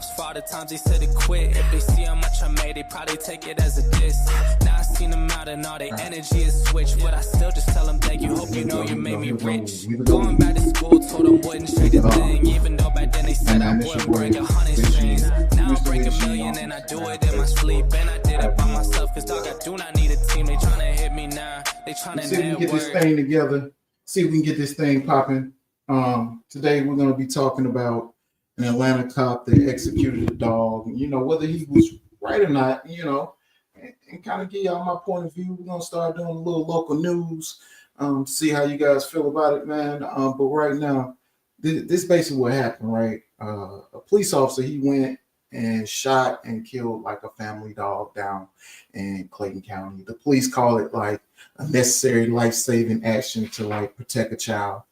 ops for all the times they said to quit. If they see how much I made, they probably take it as a diss. Now I seen them out and all their energy is switched, but I still just tell them thank you, hope you know you made me rich. Going back to school, told them wouldn't trade a thing, even though back then they said I wouldn't break 100 strings. Now I break 1,000,000 and I do it in my sleep, and I did it by myself, cause dog, I do not need a team. They tryna hit me now, they tryna see if we can get this thing together, see if we can get this thing popping. Today we're going to be talking about an Atlanta cop that executed a dog, you know, whether he was right or not, you know, and kind of give y'all my point of view. We're going to start doing a little local news, see how you guys feel about it, man. But right now, this basically what happened, right? A police officer, he went and shot and killed like a family dog down in Clayton County. The police call it like a necessary life-saving action to like protect a child.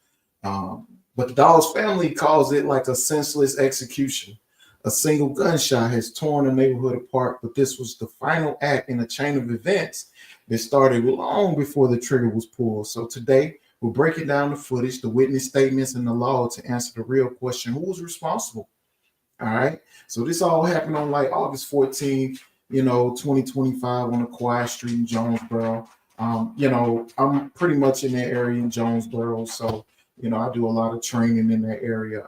But the dog's family calls it like a senseless execution. A single gunshot has torn the neighborhood apart, but this was the final act in a chain of events that started long before the trigger was pulled. So today, we're breaking down the footage, the witness statements, and the law to answer the real question: who was responsible? All right. So this all happened on like August 14th, 2025 on a quiet street in Jonesboro. I'm pretty much in that area in Jonesboro, so I do a lot of training in that area.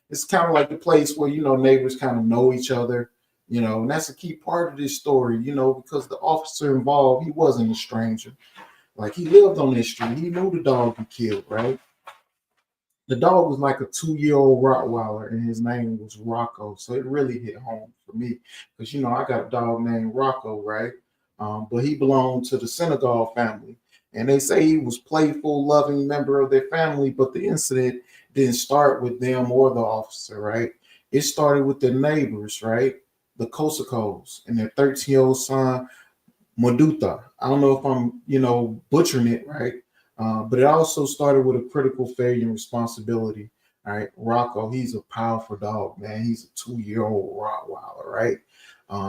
It's kind of like the place where, neighbors kind of know each other, and that's a key part of this story, because the officer involved, he wasn't a stranger. Like, he lived on this street. He knew the dog he killed, right? The dog was like a 2-year-old Rottweiler, and his name was Rocco. So it really hit home for me because, I got a dog named Rocco, right? But he belonged to the Senegal family. And they say he was playful, loving member of their family, but the incident didn't start with them or the officer, right? It started with their neighbors, right? The Kosakos and their 13-year-old son, Maduta. I don't know if I'm, butchering it, right? But it also started with a critical failure and responsibility, right? Rocco, he's a powerful dog, man. He's a 2-year-old Rottweiler, right?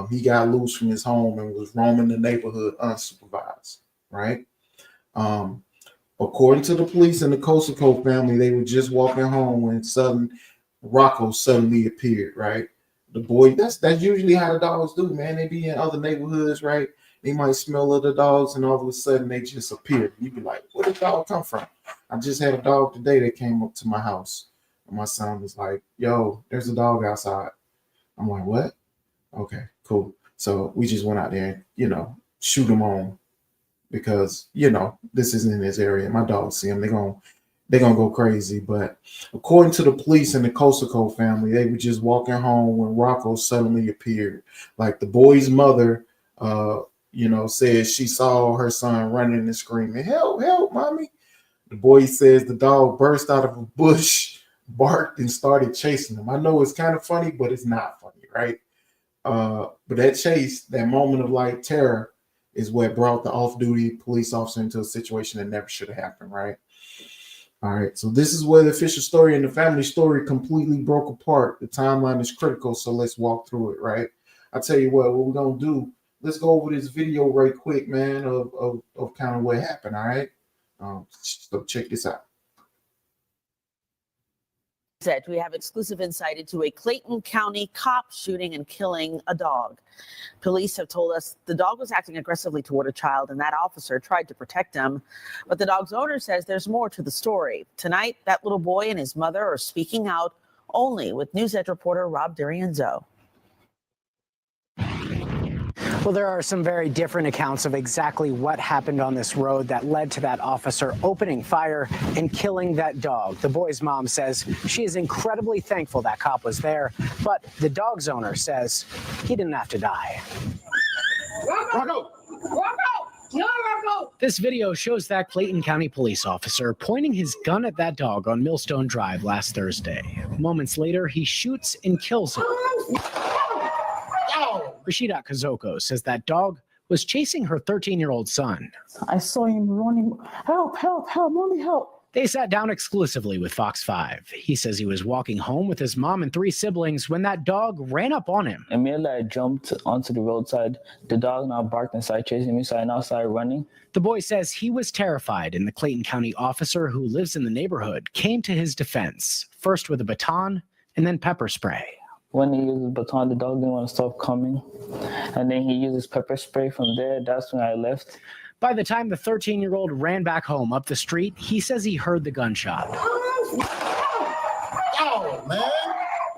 He got loose from his home and was roaming the neighborhood unsupervised, right? According to the police and the Kosako family, they were just walking home when Rocco suddenly appeared, right? The boy, that's usually how the dogs do, man. They be in other neighborhoods, right? They might smell other dogs and all of a sudden they just appear. You'd be like, where did the dog come from? I just had a dog today that came up to my house. And my son was like, yo, there's a dog outside. I'm like, what? Okay, cool. So we just went out there and, shoot him on because, this isn't in this area. My dogs see him. They're gonna go crazy. But according to the police and the Kosako family, they were just walking home when Rocco suddenly appeared. Like the boy's mother, says she saw her son running and screaming, help, help, mommy. The boy says the dog burst out of a bush, barked, and started chasing him. I know it's kind of funny, but it's not funny, right? But that chase, that moment of like terror, is what brought the off-duty police officer into a situation that never should have happened, right? All right, so this is where the official story and the family story completely broke apart. The timeline is critical, so let's walk through it, right? I tell you what we're gonna do. Let's go over this video right quick, man, of kind of what happened, all right? So check this out. We have exclusive insight into a Clayton County cop shooting and killing a dog. Police have told us the dog was acting aggressively toward a child and that officer tried to protect him. But the dog's owner says there's more to the story. Tonight, that little boy and his mother are speaking out only with News Edge reporter Rob Dirienzo. Well, there are some very different accounts of exactly what happened on this road that led to that officer opening fire and killing that dog. The boy's mom says she is incredibly thankful that cop was there, but the dog's owner says he didn't have to die. Rocco! Rocco! No, Rocco! This video shows that Clayton County police officer pointing his gun at that dog on Millstone Drive last Thursday. Moments later, he shoots and kills it. Rashida Kazoko says that dog was chasing her 13-year-old son. I saw him running. Help, help, help, mommy, help. They sat down exclusively with Fox 5. He says he was walking home with his mom and 3 siblings when that dog ran up on him. Immediately I jumped onto the roadside. The dog now barked and started chasing me, so I now started running. The boy says he was terrified, and the Clayton County officer who lives in the neighborhood came to his defense, first with a baton and then pepper spray. When he used his baton, the dog didn't want to stop coming. And then he used his pepper spray from there. That's when I left. By the time the 13-year-old ran back home up the street, he says he heard the gunshot. Oh, man.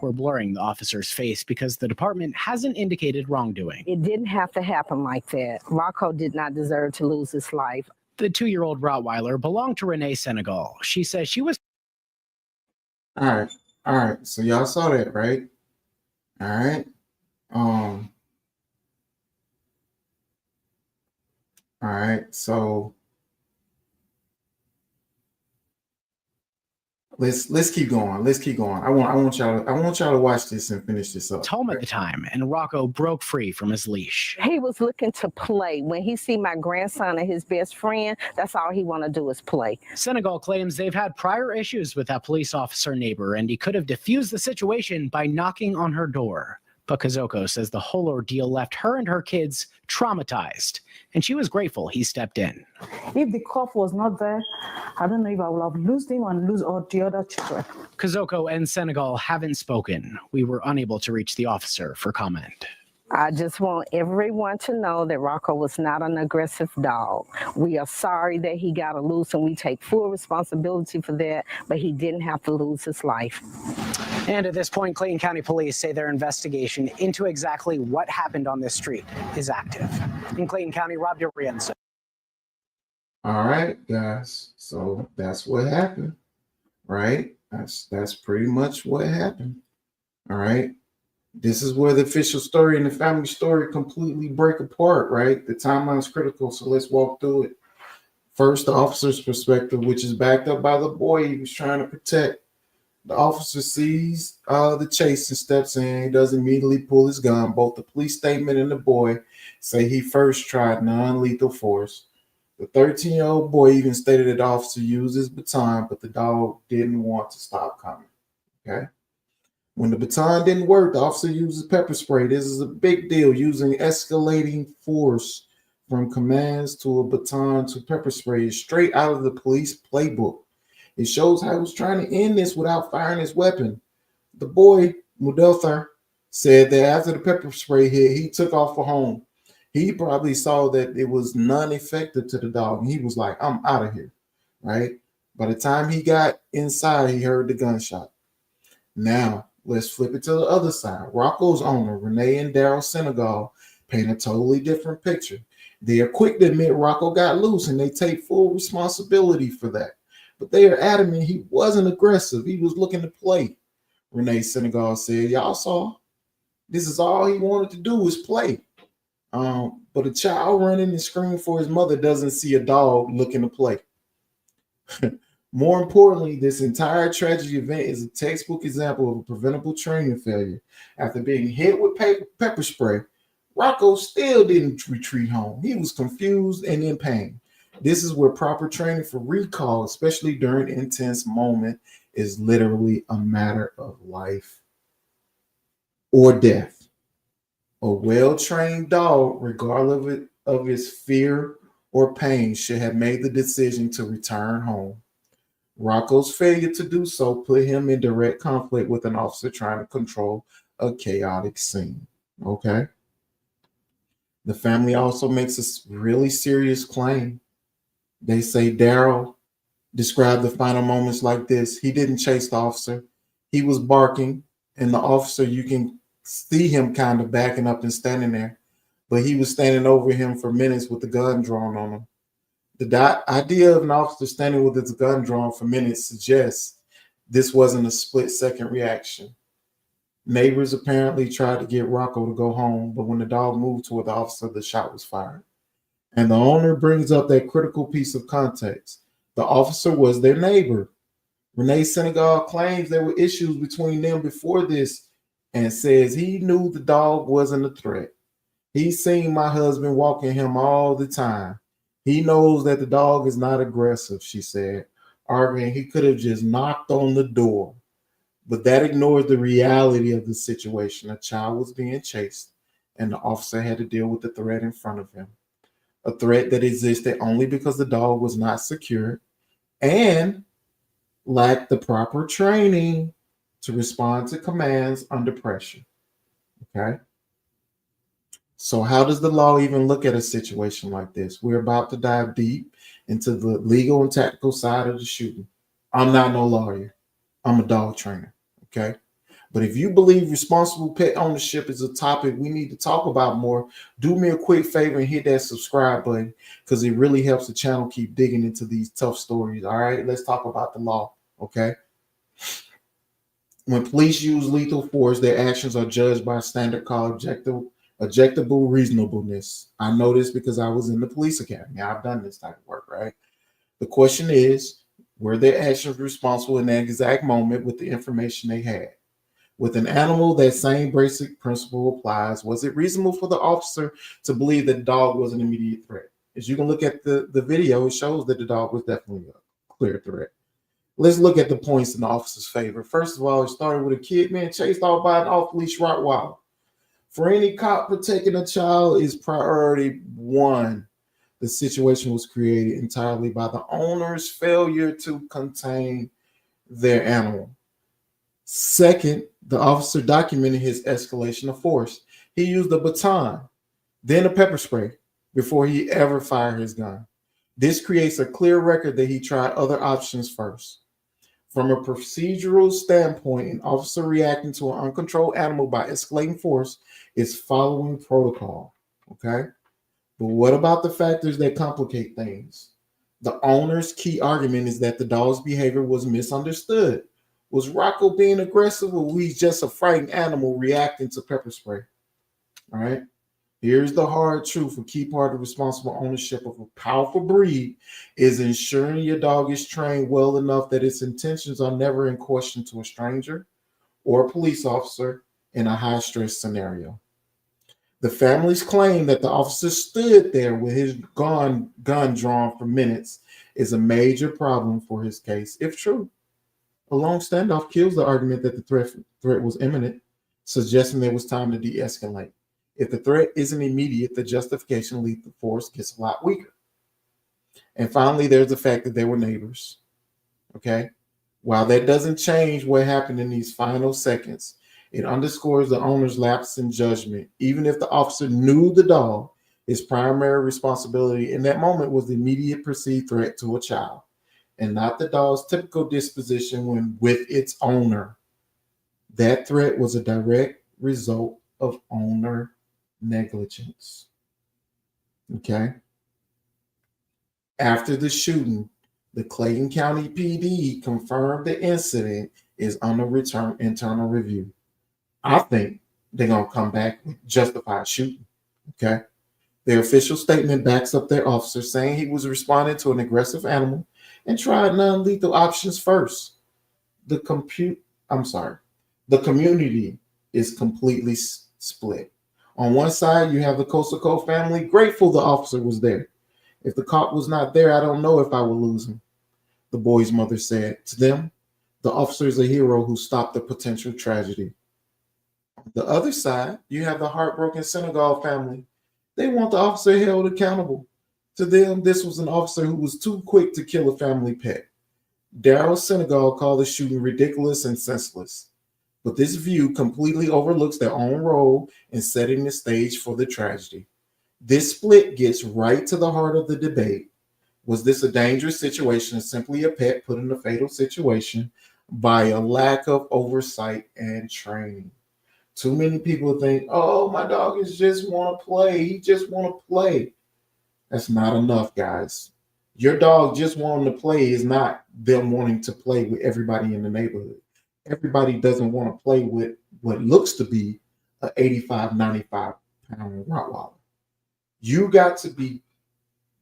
We're blurring the officer's face because the department hasn't indicated wrongdoing. It didn't have to happen like that. Rocco did not deserve to lose his life. The 2-year-old Rottweiler belonged to Renee Senegal. She says she was... All right. So y'all saw that, right? All right. All right. So let's keep going. Let's keep going. I want y'all to watch this and finish this up. home at the time, and Rocco broke free from his leash. He was looking to play. When he see my grandson and his best friend, that's all he want to do is play. Senegal claims they've had prior issues with that police officer neighbor, and he could have diffused the situation by knocking on her door. But Kazoko says the whole ordeal left her and her kids traumatized, and she was grateful he stepped in. If the cop was not there, I don't know if I would have lost him and lose all the other children. Kazoko and Senegal haven't spoken. We were unable to reach the officer for comment. I just want everyone to know that Rocco was not an aggressive dog. We are sorry that he got loose, and we take full responsibility for that, but he didn't have to lose his life. And at this point, Clayton County Police say their investigation into exactly what happened on this street is active. In Clayton County, Rob DeRienzo. All right, guys. So that's what happened, right? That's pretty much what happened. All right. This is where the official story and the family story completely break apart, right? The timeline is critical, so let's walk through it. First, the officer's perspective, which is backed up by the boy he was trying to protect. The officer sees the chase and steps in. He does immediately pull his gun. Both the police statement and the boy say he first tried non-lethal force. The 13-year-old boy even stated that the officer used his baton, but the dog didn't want to stop coming, okay? When the baton didn't work, the officer uses pepper spray. This is a big deal, using escalating force from commands to a baton to pepper spray is straight out of the police playbook. It shows how he was trying to end this without firing his weapon. The boy, Mudelthar, said that after the pepper spray hit, he took off for home. He probably saw that it was non-effective to the dog, and he was like, I'm out of here, right? By the time he got inside, he heard the gunshot. Now, let's flip it to the other side. Rocco's owner, Renee and Daryl Senegal, paint a totally different picture. They are quick to admit Rocco got loose, and they take full responsibility for that. But they are adamant he wasn't aggressive. He was looking to play. Renee Senegal said, y'all saw, this is all he wanted to do was play. But a child running and screaming for his mother doesn't see a dog looking to play. More importantly, this entire tragic event is a textbook example of a preventable training failure. After being hit with pepper spray, Rocco still didn't retreat home. He was confused and in pain. This is where proper training for recall, especially during an intense moment, is literally a matter of life or death. A well-trained dog, regardless of its fear or pain, should have made the decision to return home. Rocco's failure to do so put him in direct conflict with an officer trying to control a chaotic scene. Okay. The family also makes a really serious claim. They say Daryl described the final moments like this. He didn't chase the officer. He was barking, and the officer, you can see him kind of backing up and standing there, but he was standing over him for minutes with the gun drawn on him. The idea of an officer standing with his gun drawn for minutes suggests this wasn't a split-second reaction. Neighbors apparently tried to get Rocco to go home, but when the dog moved toward the officer, the shot was fired. And the owner brings up that critical piece of context. The officer was their neighbor. Renee Senegal claims there were issues between them before this and says he knew the dog wasn't a threat. He's seen my husband walking him all the time. He knows that the dog is not aggressive, she said, arguing he could have just knocked on the door. But that ignores the reality of the situation. A child was being chased, and the officer had to deal with the threat in front of him. A threat that existed only because the dog was not secured and lacked the proper training to respond to commands under pressure. Okay. So, how does the law even look at a situation like this? We're about to dive deep into the legal and tactical side of the shooting. I'm not no lawyer, I'm a dog trainer. Okay. But if you believe responsible pet ownership is a topic we need to talk about more, do me a quick favor and hit that subscribe button because it really helps the channel keep digging into these tough stories. All right, let's talk about the law. Okay. When police use lethal force, their actions are judged by a standard called objectable reasonableness. I know this because I was in the police academy. I've done this type of work, right? The question is, were their actions responsible in that exact moment with the information they had? With an animal, that same basic principle applies. Was it reasonable for the officer to believe that the dog was an immediate threat? As you can look at the video, it shows that the dog was definitely a clear threat. Let's look at the points in the officer's favor. First of all, it started with a kid being chased off by an off-leash Rottweiler. For any cop, protecting a child is priority one. The situation was created entirely by the owner's failure to contain their animal. Second, the officer documented his escalation of force. He used a baton, then a pepper spray before he ever fired his gun. This creates a clear record that he tried other options first. From a procedural standpoint, an officer reacting to an uncontrolled animal by escalating force is following protocol. Okay? But what about the factors that complicate things? The owner's key argument is that the dog's behavior was misunderstood. Was Rocco being aggressive, or was he just a frightened animal reacting to pepper spray? All right. Here's the hard truth. A key part of responsible ownership of a powerful breed is ensuring your dog is trained well enough that its intentions are never in question to a stranger or a police officer in a high-stress scenario. The family's claim that the officer stood there with his gun drawn for minutes is a major problem for his case, if true. A long standoff kills the argument that the threat was imminent, suggesting there was time to de-escalate. If the threat isn't immediate, the justification lethal force gets a lot weaker. And finally, there's the fact that they were neighbors. Okay? While that doesn't change what happened in these final seconds, it underscores the owner's lapse in judgment. Even if the officer knew the dog, his primary responsibility in that moment was the immediate perceived threat to a child, and not the dog's typical disposition when with its owner. That threat was a direct result of owner negligence. Okay. After the shooting, the Clayton County PD confirmed the incident is under internal review. I think they're going to come back with justified shooting. Okay. Their official statement backs up their officer, saying he was responding to an aggressive animal and tried non-lethal options first. The community is completely split. On one side, you have the Coastal Cove family, grateful the officer was there. If the cop was not there, I don't know if I would lose him, the boy's mother said. To them, the officer is a hero who stopped a potential tragedy. On the other side, you have the heartbroken Senegal family. They want the officer held accountable. To them, this was an officer who was too quick to kill a family pet. Daryl Senegal called the shooting ridiculous and senseless. But this view completely overlooks their own role in setting the stage for the tragedy. This split gets right to the heart of the debate. Was this a dangerous situation or simply a pet put in a fatal situation by a lack of oversight and training? Too many people think, oh, my dog is just want to play. He just want to play. That's not enough, guys. Your dog just wanting to play is not them wanting to play with everybody in the neighborhood. Everybody doesn't want to play with what looks to be an 85, 95-pound Rottweiler. You got to be,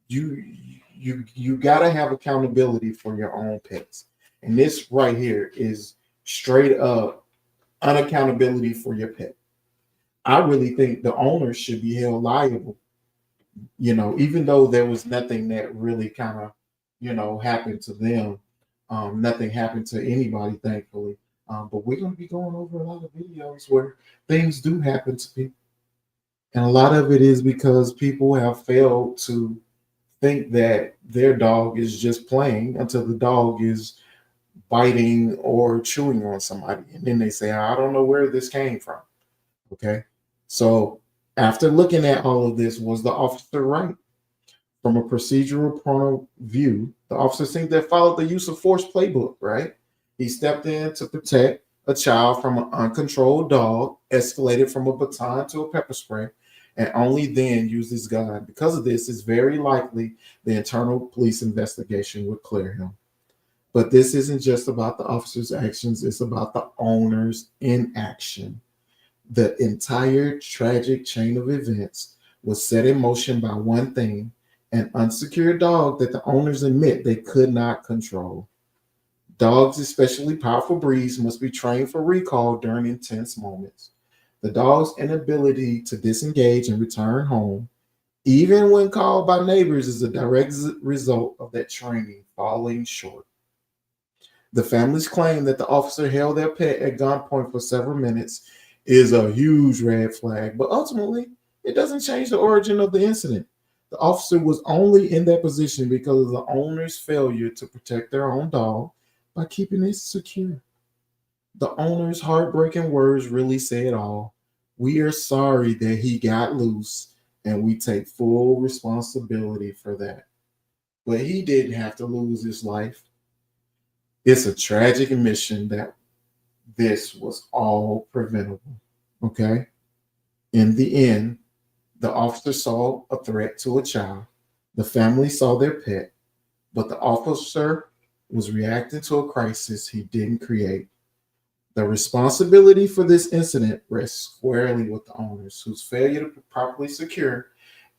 you got to have accountability for your own pets. And this right here is straight up unaccountability for your pet. I really think the owner should be held liable, even though there was nothing that really kind of, happened to them. Nothing happened to anybody, thankfully. But we're going to be going over a lot of videos where things do happen to people. And a lot of it is because people have failed to think that their dog is just playing until the dog is biting or chewing on somebody. And then they say, I don't know where this came from. Okay. So after looking at all of this, was the officer right? From a procedural point of view, the officer seemed to have followed the use of force playbook, right? He stepped in to protect a child from an uncontrolled dog, escalated from a baton to a pepper spray, and only then used his gun. Because of this, it's very likely the internal police investigation would clear him. But this isn't just about the officer's actions, it's about the owner's inaction. The entire tragic chain of events was set in motion by one thing: an unsecured dog that the owners admit they could not control. Dogs, especially powerful breeds, must be trained for recall during intense moments. The dog's inability to disengage and return home, even when called by neighbors, is a direct result of that training falling short. The family's claim that the officer held their pet at gunpoint for several minutes is a huge red flag, but ultimately, it doesn't change the origin of the incident. The officer was only in that position because of the owner's failure to protect their own dog by keeping it secure. The owner's heartbreaking words really say it all. We are sorry that he got loose, and we take full responsibility for that. But he didn't have to lose his life. It's a tragic admission that this was all preventable. Okay? In the end, the officer saw a threat to a child. The family saw their pet, but the officer was reacting to a crisis he didn't create. The responsibility for this incident rests squarely with the owners, whose failure to properly secure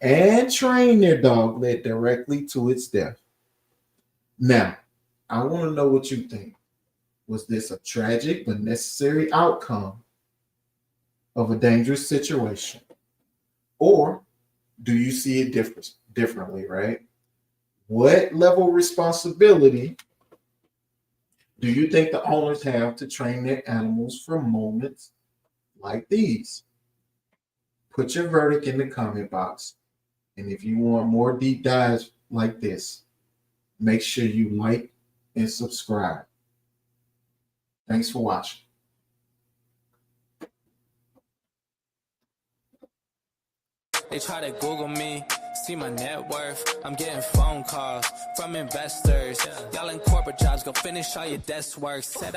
and train their dog led directly to its death. Now, I want to know what you think. Was this a tragic but necessary outcome of a dangerous situation? Or do you see it differently, right? What level of responsibility do you think the owners have to train their animals for moments like these? Put your verdict in the comment box. And if you want more deep dives like this, make sure you like and subscribe. Thanks for watching. They try to Google me, see my net worth. I'm getting phone calls from investors. Y'all in corporate jobs, go finish all your desk work. Said